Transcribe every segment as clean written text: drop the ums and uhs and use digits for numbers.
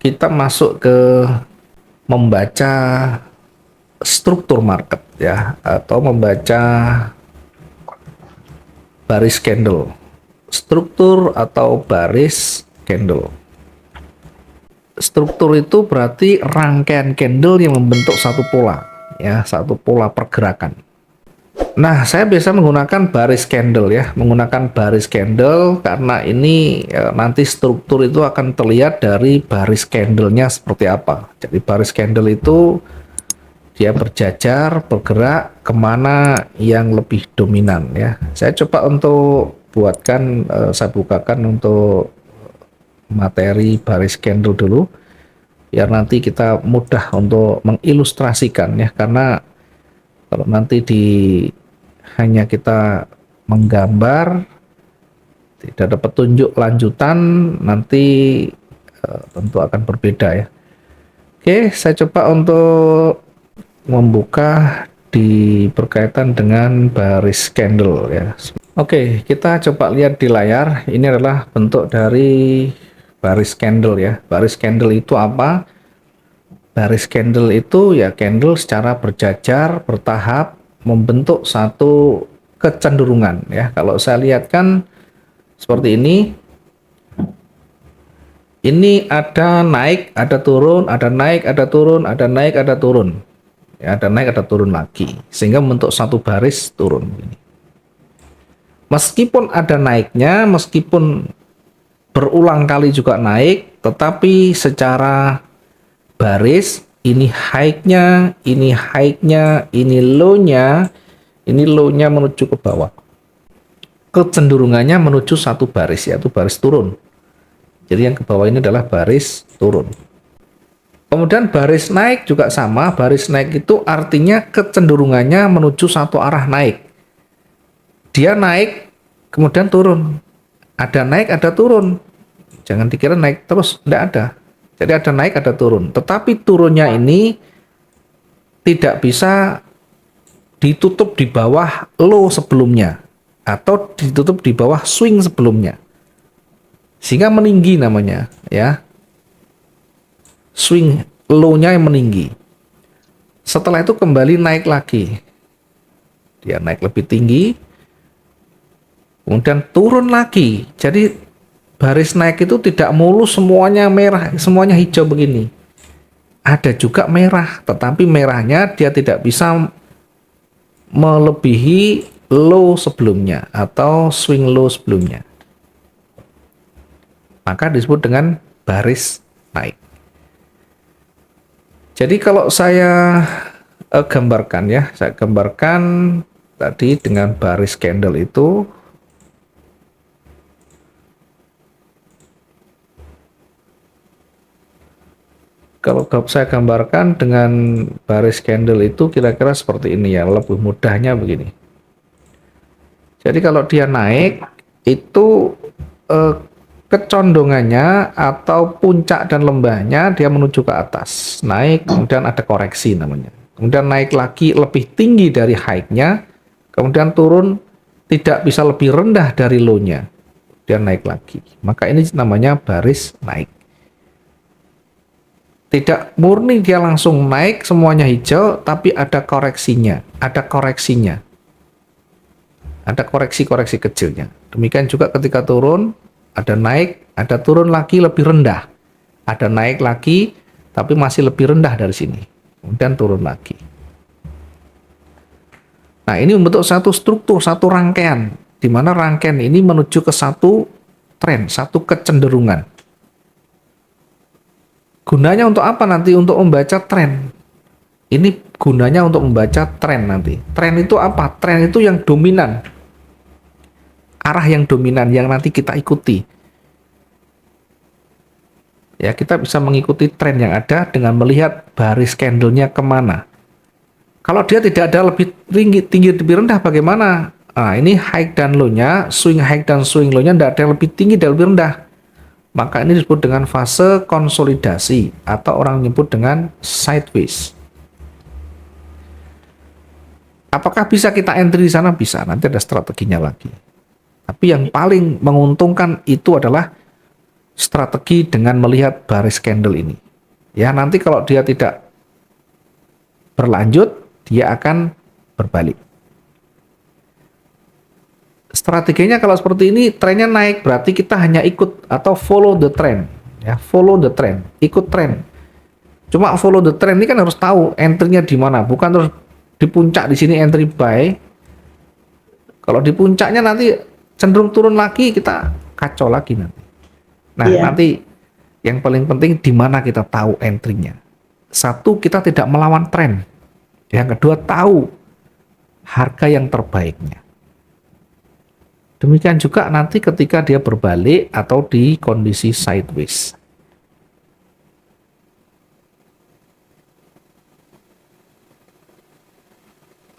kita masuk ke membaca struktur market ya, atau membaca baris candle. Struktur atau baris candle. Struktur itu berarti rangkaian candle yang membentuk satu pola ya, satu pola pergerakan. Nah, saya biasa menggunakan baris candle ya, menggunakan baris candle karena ini nanti struktur itu akan terlihat dari baris candlenya seperti apa. Jadi baris candle itu dia berjajar, bergerak kemana yang lebih dominan ya. Saya coba untuk buatkan, saya bukakan untuk materi baris candle dulu, biar nanti kita mudah untuk mengilustrasikan ya, karena kalau nanti hanya kita menggambar tidak ada petunjuk lanjutan, nanti tentu akan berbeda ya. Oke, saya coba untuk membuka di berkaitan dengan baris candle ya. Oke, kita coba lihat di layar. Ini adalah bentuk dari baris candle ya. Baris candle itu apa? Baris candle itu ya candle secara berjajar, bertahap, membentuk satu kecenderungan ya. Kalau saya lihat kan seperti ini. Ini ada naik, ada turun, ada naik, ada turun, ada naik, ada turun. Ya, ada naik, ada turun lagi, sehingga membentuk satu baris turun. Meskipun ada naiknya, meskipun berulang kali juga naik, tetapi secara baris ini high-nya, ini high-nya, ini low-nya menuju ke bawah. Kecenderungannya menuju satu baris, yaitu baris turun. Jadi yang ke bawah ini adalah baris turun. Kemudian baris naik juga sama, baris naik itu artinya kecenderungannya menuju satu arah naik. Dia naik, kemudian turun. Ada naik, ada turun. Jangan dikira naik terus, tidak ada. Jadi ada naik, ada turun. Tetapi turunnya ini tidak bisa ditutup di bawah low sebelumnya, atau ditutup di bawah swing sebelumnya. Sehingga meninggi namanya, ya. Swing low-nya yang meninggi. Setelah itu kembali naik lagi. Dia naik lebih tinggi. Kemudian turun lagi. Jadi baris naik itu tidak mulus semuanya merah, semuanya hijau begini. Ada juga merah, tetapi merahnya dia tidak bisa melebihi low sebelumnya atau swing low sebelumnya. Maka disebut dengan baris naik. Jadi kalau saya gambarkan ya, saya gambarkan tadi dengan baris candle itu. Kalau saya gambarkan dengan baris candle itu kira-kira seperti ini ya, lebih mudahnya begini. Jadi kalau dia naik itu kecondongannya atau puncak dan lembahnya dia menuju ke atas, naik, kemudian ada koreksi namanya, kemudian naik lagi lebih tinggi dari high-nya, kemudian turun tidak bisa lebih rendah dari low-nya, dia naik lagi. Maka ini namanya baris naik. Tidak murni dia langsung naik semuanya hijau, tapi ada koreksinya, ada koreksi-koreksi kecilnya. Demikian juga ketika turun, ada naik, ada turun lagi lebih rendah. Ada naik lagi, tapi masih lebih rendah dari sini. Kemudian turun lagi. Nah, ini membentuk satu struktur, satu rangkaian. Di mana rangkaian ini menuju ke satu tren, satu kecenderungan. Gunanya untuk apa nanti? Untuk membaca tren. Ini gunanya untuk membaca tren nanti. Tren itu apa? Tren itu yang dominan. Arah yang dominan yang nanti kita ikuti. Ya, kita bisa mengikuti tren yang ada dengan melihat baris candlenya kemana. Kalau dia tidak ada lebih tinggi lebih rendah bagaimana? Nah, ini high dan low-nya, swing high dan swing low-nya tidak ada yang lebih tinggi dan lebih rendah. Maka ini disebut dengan fase konsolidasi atau orang menyebut dengan sideways. Apakah bisa kita entry di sana? Bisa, nanti ada strateginya lagi. Tapi yang paling menguntungkan itu adalah strategi dengan melihat baris candle ini. Ya, nanti kalau dia tidak berlanjut, dia akan berbalik. Strateginya kalau seperti ini, trennya naik, berarti kita hanya ikut atau follow the trend. Ya, follow the trend, ikut trend. Cuma follow the trend ini kan harus tahu entry-nya di mana, bukan terus di puncak di sini entry buy. Kalau di puncaknya nanti cenderung turun lagi, kita kacau lagi nanti. Nah, nanti yang paling penting di mana kita tahu entry-nya. Satu, kita tidak melawan tren. Yang kedua, tahu harga yang terbaiknya. Demikian juga nanti ketika dia berbalik atau di kondisi sideways.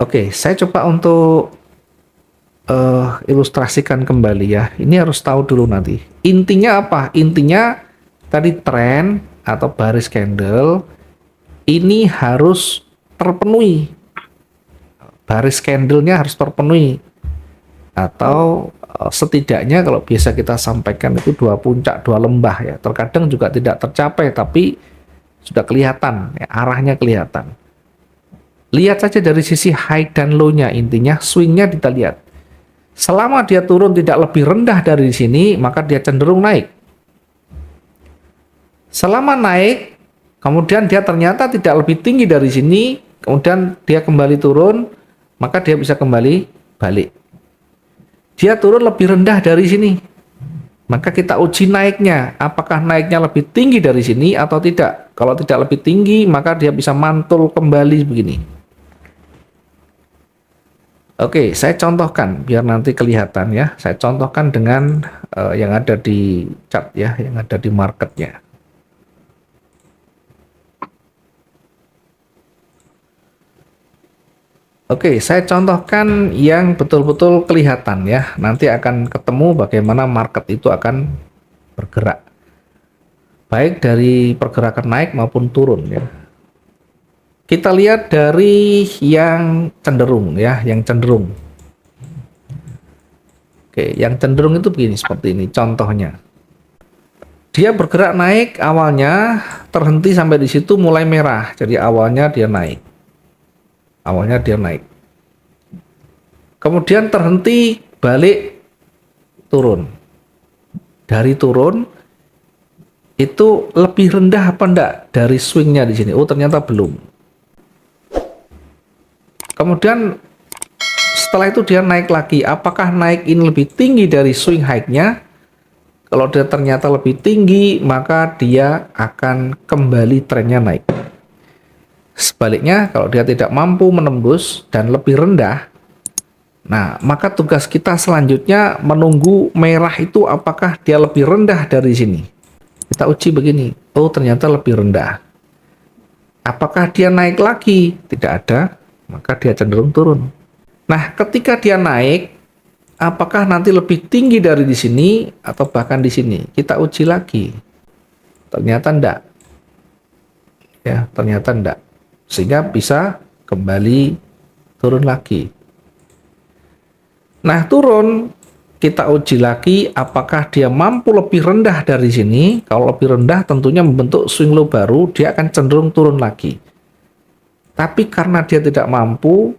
Oke, saya coba untuk ilustrasikan kembali ya. Ini harus tahu dulu nanti. Intinya apa? Intinya tadi tren atau baris candle ini harus terpenuhi. Baris candlenya harus terpenuhi. Atau setidaknya kalau biasa kita sampaikan itu 2 puncak, 2 lembah ya. Terkadang juga tidak tercapai tapi sudah kelihatan ya, arahnya kelihatan. Lihat saja dari sisi high dan low-nya, intinya swing-nya kita lihat. Selama dia turun tidak lebih rendah dari sini, maka dia cenderung naik. Selama naik, kemudian dia ternyata tidak lebih tinggi dari sini, kemudian dia kembali turun, maka dia bisa kembali balik. Dia turun lebih rendah dari sini, maka kita uji naiknya, apakah naiknya lebih tinggi dari sini atau tidak. Kalau tidak lebih tinggi, maka dia bisa mantul kembali begini. Oke, saya contohkan biar nanti kelihatan ya. Saya contohkan dengan yang ada di chart ya, yang ada di marketnya. Oke, saya contohkan yang betul-betul kelihatan ya. Nanti akan ketemu bagaimana market itu akan bergerak. Baik dari pergerakan naik maupun turun ya. Kita lihat dari yang cenderung ya, yang cenderung. Oke, yang cenderung itu begini seperti ini contohnya. Dia bergerak naik awalnya, terhenti sampai di situ mulai merah. Jadi awalnya dia naik. Awalnya dia naik. Kemudian terhenti, balik, turun. Dari turun itu lebih rendah apa enggak dari swingnya di sini? Oh, ternyata belum. Kemudian setelah itu dia naik lagi. Apakah naik ini lebih tinggi dari swing high-nya? Kalau dia ternyata lebih tinggi, maka dia akan kembali trennya naik. Sebaliknya, kalau dia tidak mampu menembus dan lebih rendah, nah, maka tugas kita selanjutnya menunggu merah itu apakah dia lebih rendah dari sini. Kita uji begini, oh ternyata lebih rendah. Apakah dia naik lagi? Tidak ada, maka dia cenderung turun. Nah, ketika dia naik, apakah nanti lebih tinggi dari di sini atau bahkan di sini? Kita uji lagi. Ternyata enggak. Ya, ternyata enggak. Sehingga bisa kembali turun lagi. Nah, turun, kita uji lagi apakah dia mampu lebih rendah dari sini. Kalau lebih rendah tentunya membentuk swing low baru, dia akan cenderung turun lagi. Tapi karena dia tidak mampu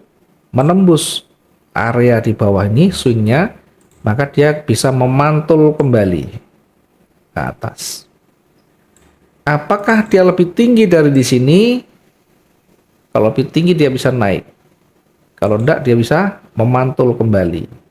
menembus area di bawah ini, swingnya, maka dia bisa memantul kembali ke atas. Apakah dia lebih tinggi dari di sini? Kalau lebih tinggi dia bisa naik. Kalau enggak dia bisa memantul kembali.